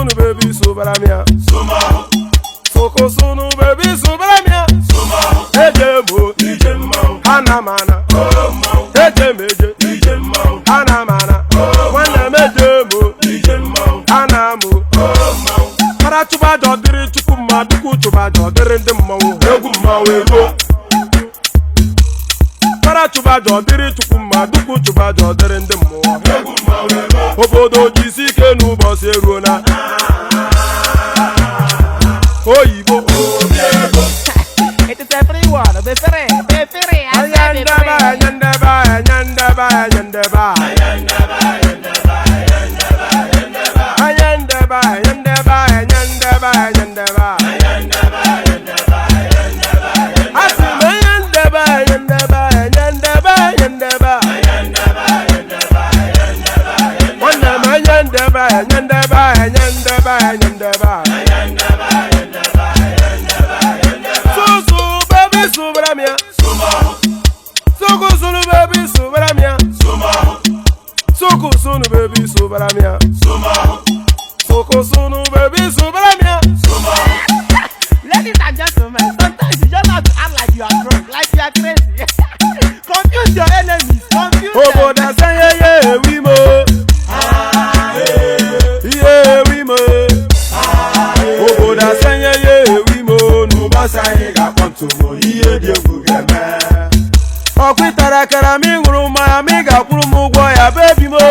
sunu baby subaramia. Soko sunu baby subaramia. Ejemo Hanamana Ejemeje Hanamana Wana mejemo Hanamu Para chuba jodiri chukuma duku chuba jodiri ndimmawu egu mmawu ego. Para chuba jodiri chukuma duku chuba jodiri ndimmawu egu mmawu ego. Obodo jisike n'ụbọchị eruo na oyibo obiego. It is everyone, be free. Ayandaba Soko sunu baby subaramia. Soko sunu baby subaramia. Ladies and gentlemen, sometimes you just have to act like you are drunk, like you are crazy. Confuse your enemies, confuse them. Oboda say yeah we mo. Yeah we mo. Oboda say yeah we mo. Nuba say ga ponto mo iye die gugeme. Okwitara kara mi nguru ma mi ga kwuru mu gwo ya baby mo.